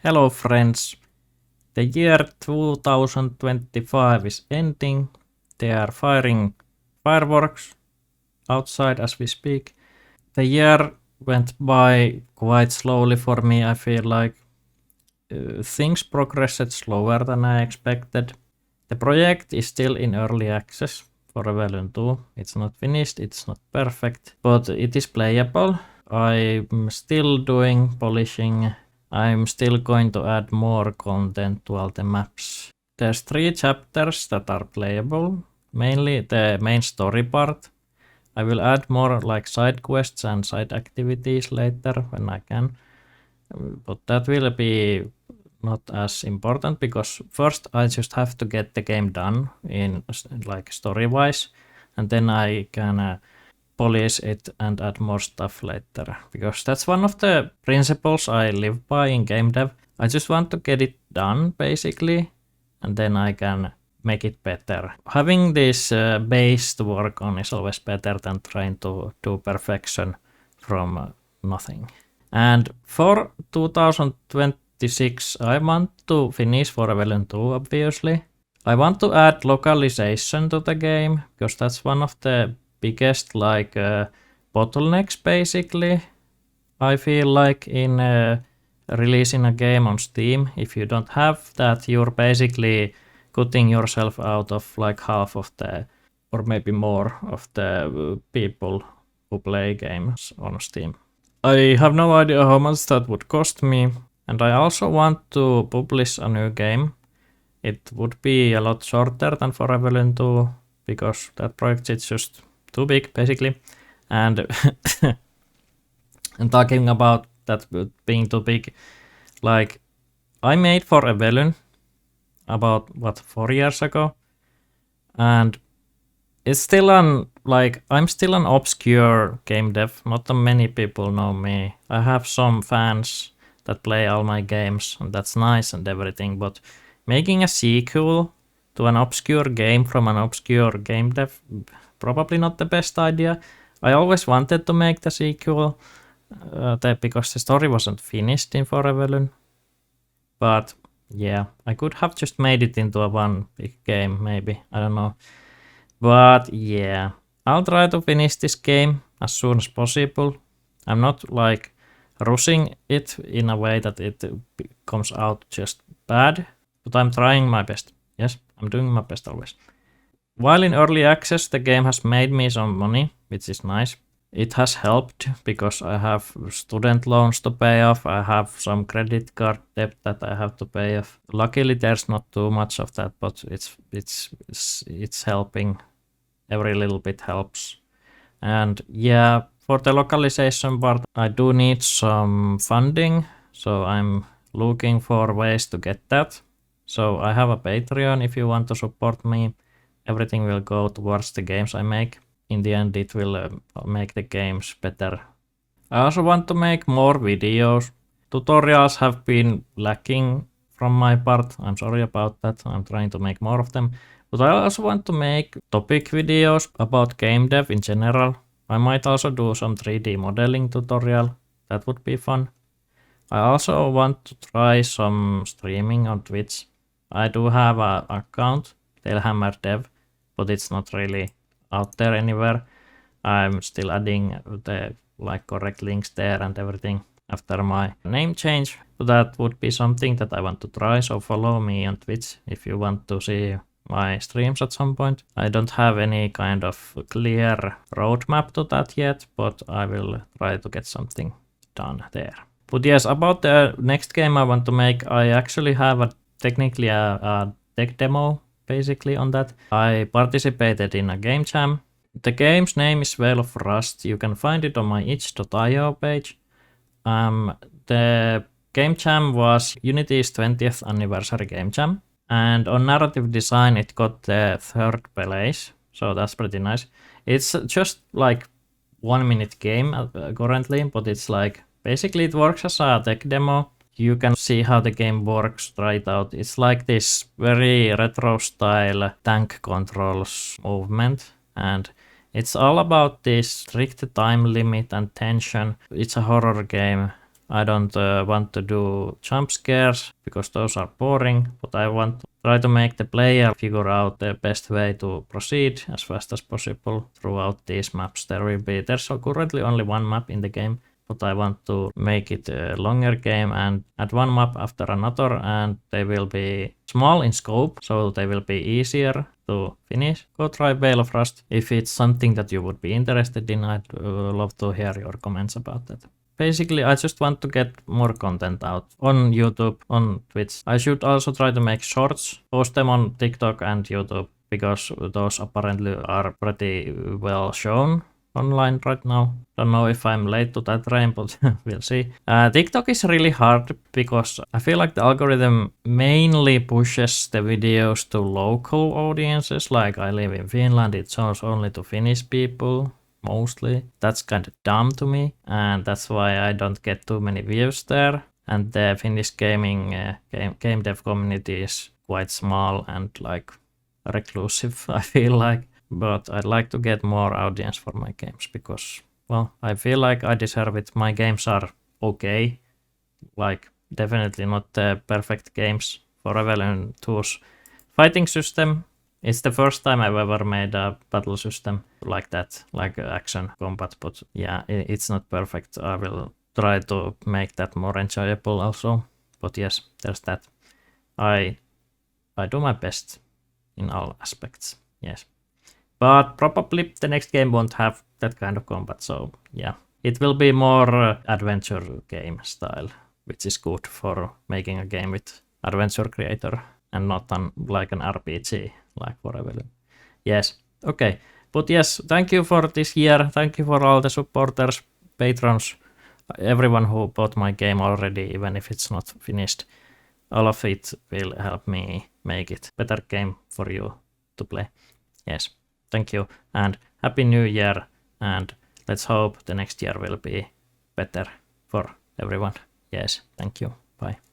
Hello friends, the year 2025 is ending. They are firing fireworks outside as we speak. The year went by quite slowly for me. I feel like things progressed slower than I expected. The project is still in early access for Rebellion 2. It's not finished, it's not perfect, but it is playable. I'm still doing polishing. I'm still going to add more content to all the maps. There's 3 chapters that are playable, mainly the main story part. I will add more like side quests and side activities later when I can, but that will be not as important because first I just have to get the game done in like story wise, and then I can polish it and add more stuff later, because that's one of the principles I live by in game dev. I just want to get it done basically, and then I can make it better. Having this base to work on is always better than trying to do perfection from nothing. And for 2026 I want to finish for Rebellion 2 obviously. I want to add localization to the game, because that's one of the biggest bottlenecks basically. I feel like in releasing a game on Steam, if you don't have that, you're basically cutting yourself out of like half of the, or maybe more of the people who play games on Steam. I have no idea how much that would cost me, and I also want to publish a new game. It would be a lot shorter than for Rebellion 2, because that project is just too big basically. And and talking about that being too big, like I made for Rebellion about 4 years ago, and it's still I'm still an obscure game dev. Not that many people know me. I have some fans that play all my games, and that's nice and everything, but making a sequel to an obscure game from an obscure game dev, probably not the best idea. I always wanted to make the sequel because the story wasn't finished in For Rebellion. But yeah, I could have just made it into a one big game, maybe. I don't know. But yeah, I'll try to finish this game as soon as possible. I'm not like rushing it in a way that it comes out just bad, but I'm trying my best. Yes, I'm doing my best always. While in early access, the game has made me some money, which is nice. It has helped because I have student loans to pay off. I have some credit card debt that I have to pay off. Luckily, there's not too much of that, but it's helping. Every little bit helps. And yeah, for the localization part, I do need some funding, so I'm looking for ways to get that. So I have a Patreon if you want to support me. Everything will go towards the games I make. In the end, it will make the games better. I also want to make more videos. Tutorials have been lacking from my part. I'm sorry about that. I'm trying to make more of them. But I also want to make topic videos about game dev in general. I might also do some 3D modeling tutorial. That would be fun. I also want to try some streaming on Twitch. I do have an account, TaleHammer dev, but it's not really out there anywhere. I'm still adding the correct links there and everything after my name change. So that would be something that I want to try. So follow me on Twitch if you want to see my streams at some point. I don't have any kind of clear roadmap to that yet, but I will try to get something done there. But yes, about the next game I want to make, I actually have technically a tech demo basically on that. I participated in a game jam. The game's name is Veil of Rust. You can find it on my itch.io page. The game jam was Unity's 20th anniversary game jam, and on narrative design it got the 3rd place, so that's pretty nice. It's just like 1 minute game currently, but it's like basically it works as a tech demo. You can see how the game works, try it out. It's like this very retro style tank controls movement, and it's all about this strict time limit and tension. It's a horror game. I don't want to do jump scares because those are boring, but I want to try to make the player figure out the best way to proceed as fast as possible throughout these maps. There's currently only one map in the game, but I want to make it a longer game and add one map after another, and they will be small in scope, so they will be easier to finish. Go try Veil of Rust. If it's something that you would be interested in, I'd love to hear your comments about that. Basically, I just want to get more content out on YouTube, on Twitch. I should also try to make shorts, post them on TikTok and YouTube, because those apparently are pretty well shown online right now. Don't know if I'm late to that train, but we'll see. TikTok is really hard because I feel like the algorithm mainly pushes the videos to local audiences. Like I live in Finland, it shows only to Finnish people. Mostly. That's kind of dumb to me, and that's why I don't get too many views there. And the Finnish gaming game dev community is quite small and like reclusive, I feel like. But I'd like to get more audience for my games because, well, I feel like I deserve it. My games are okay, like definitely not the perfect games for Evelyn 2's fighting system. It's the first time I've ever made a battle system like that, like action combat, but yeah, it's not perfect. I will try to make that more enjoyable also. But yes, there's that. I do my best in all aspects, yes. But probably the next game won't have that kind of combat, so yeah. It will be more adventure game style, which is good for making a game with adventure creator and not like an RPG. Like forever. Yes, okay. But yes, thank you for this year. Thank you for all the supporters, patrons, everyone who bought my game already, even if it's not finished. All of it will help me make it better game for you to play. Yes, thank you. And Happy New Year. And let's hope the next year will be better for everyone. Yes, thank you. Bye.